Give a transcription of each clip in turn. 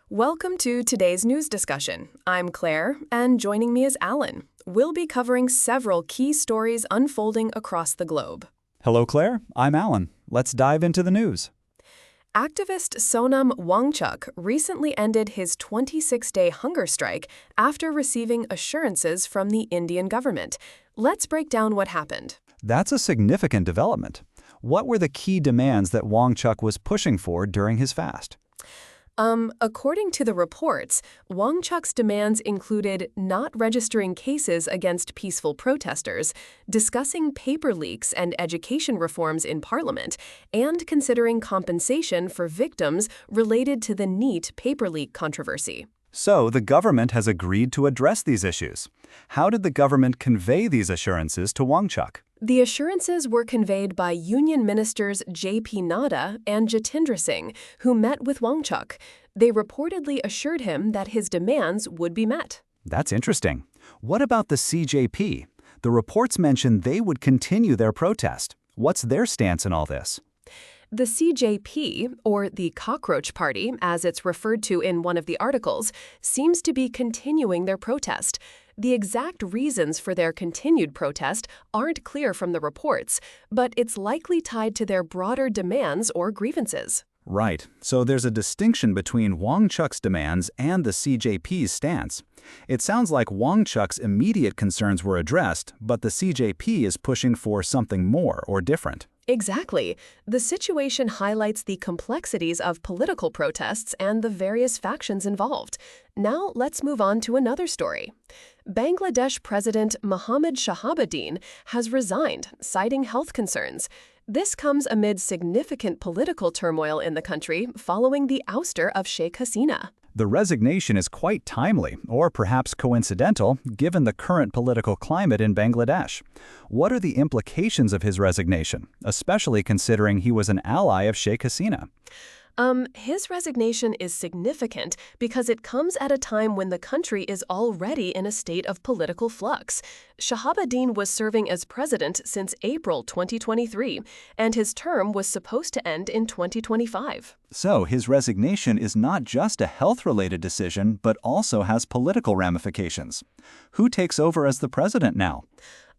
Welcome to today's news discussion. I'm Claire, and joining me is Alan. We'll be covering several key stories unfolding across the globe. Hello, Claire. I'm Alan. Let's dive into the news. Activist Sonam Wangchuk recently ended his 26-day hunger strike after receiving assurances from the Indian government. Let's break down what happened. That's a significant development. What were the key demands that Wangchuk was pushing for during his fast? According to the reports, Wangchuk's demands included not registering cases against peaceful protesters, discussing paper leaks and education reforms in Parliament, and considering compensation for victims related to the NEET paper leak controversy. So, the government has agreed to address these issues. How did the government convey these assurances to Wangchuk? The assurances were conveyed by Union Ministers J.P. Nadda and Jitendra Singh, who met with Wangchuk. They reportedly assured him that his demands would be met. That's interesting. What about the CJP? The reports mention they would continue their protest. What's their stance in all this? The CJP, or the Cockroach Party, as it's referred to in one of the articles, seems to be continuing their protest. The exact reasons for their continued protest aren't clear from the reports, but it's likely tied to their broader demands or grievances. Right. So there's a distinction between Wangchuk's demands and the CJP's stance. It sounds like Wangchuk's immediate concerns were addressed, but the CJP is pushing for something more or different. Exactly. The situation highlights the complexities of political protests and the various factions involved. Now let's move on to another story. Bangladesh President Mohammad Shahabuddin has resigned, citing health concerns. This comes amid significant political turmoil in the country following the ouster of Sheikh Hasina. The resignation is quite timely, or perhaps coincidental, given the current political climate in Bangladesh. What are the implications of his resignation, especially considering he was an ally of Sheikh Hasina? His resignation is significant because it comes at a time when the country is already in a state of political flux. Shahabuddin was serving as president since April 2023, and his term was supposed to end in 2025. So his resignation is not just a health-related decision, but also has political ramifications. Who takes over as the president now?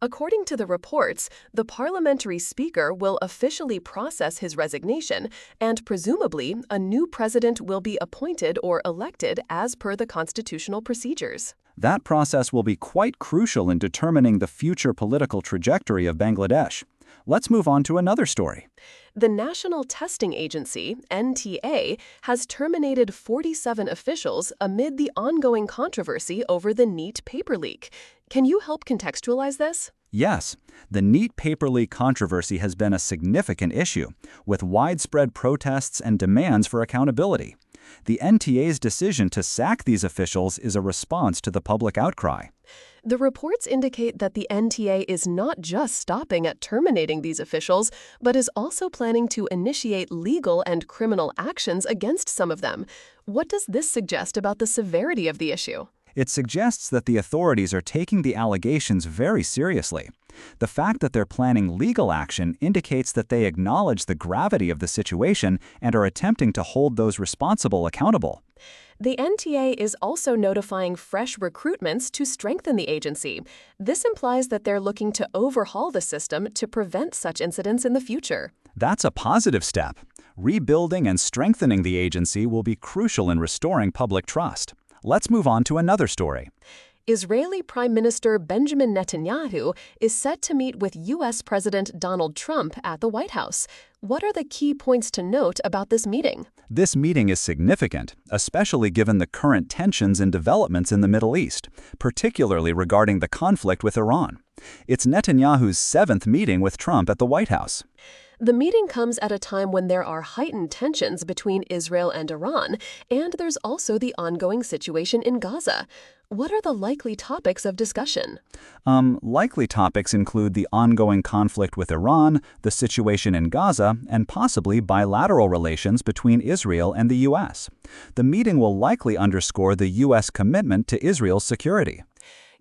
According to the reports, the parliamentary speaker will officially process his resignation, and presumably a new president will be appointed or elected as per the constitutional procedures. That process will be quite crucial in determining the future political trajectory of Bangladesh. Let's move on to another story. The National Testing Agency, NTA, has terminated 47 officials amid the ongoing controversy over the NEET paper leak. Can you help contextualize this? Yes, the NEET paper leak controversy has been a significant issue, with widespread protests and demands for accountability. The NTA's decision to sack these officials is a response to the public outcry. The reports indicate that the NTA is not just stopping at terminating these officials, but is also planning to initiate legal and criminal actions against some of them. What does this suggest about the severity of the issue? It suggests that the authorities are taking the allegations very seriously. The fact that they're planning legal action indicates that they acknowledge the gravity of the situation and are attempting to hold those responsible accountable. The NTA is also notifying fresh recruitments to strengthen the agency. This implies that they're looking to overhaul the system to prevent such incidents in the future. That's a positive step. Rebuilding and strengthening the agency will be crucial in restoring public trust. Let's move on to another story. Israeli Prime Minister Benjamin Netanyahu is set to meet with U.S. President Donald Trump at the White House. What are the key points to note about this meeting? This meeting is significant, especially given the current tensions and developments in the Middle East, particularly regarding the conflict with Iran. It's Netanyahu's 7th meeting with Trump at the White House. The meeting comes at a time when there are heightened tensions between Israel and Iran, and there's also the ongoing situation in Gaza. What are the likely topics of discussion? Likely topics include the ongoing conflict with Iran, the situation in Gaza, and possibly bilateral relations between Israel and the U.S. The meeting will likely underscore the U.S. commitment to Israel's security.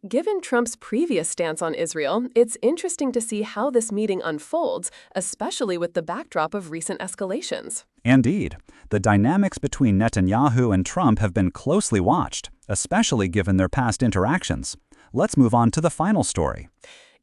Given Trump's previous stance on Israel, it's interesting to see how this meeting unfolds, especially with the backdrop of recent escalations. Indeed, the dynamics between Netanyahu and Trump have been closely watched, especially given their past interactions. Let's move on to the final story.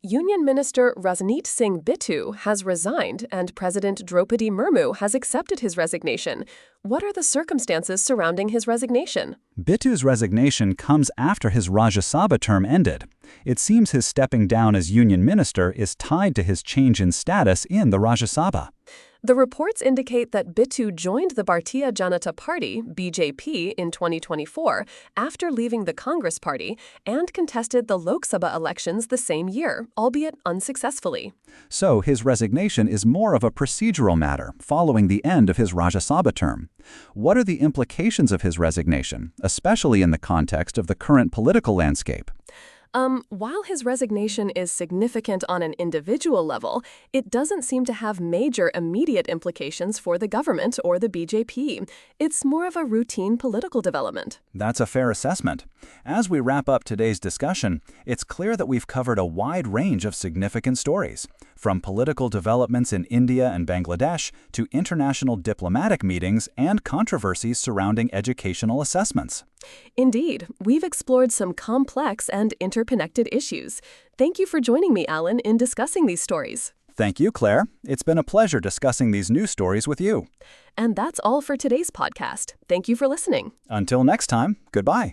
Union Minister Rajneet Singh Bittu has resigned and President Draupadi Murmu has accepted his resignation. What are the circumstances surrounding his resignation? Bittu's resignation comes after his Rajya Sabha term ended. It seems his stepping down as union minister is tied to his change in status in the Rajya Sabha. The reports indicate that Bittu joined the Bharatiya Janata Party, BJP, in 2024 after leaving the Congress Party and contested the Lok Sabha elections the same year, albeit unsuccessfully. So his resignation is more of a procedural matter following the end of his Rajya Sabha term. What are the implications of his resignation, especially in the context of the current political landscape? While his resignation is significant on an individual level, it doesn't seem to have major immediate implications for the government or the BJP. It's more of a routine political development. That's a fair assessment. As we wrap up today's discussion, it's clear that we've covered a wide range of significant stories, from political developments in India and Bangladesh to international diplomatic meetings and controversies surrounding educational assessments. Indeed, we've explored some complex and interconnected issues. Thank you for joining me, Alan, in discussing these stories. Thank you, Claire. It's been a pleasure discussing these news stories with you. And that's all for today's podcast. Thank you for listening. Until next time, goodbye.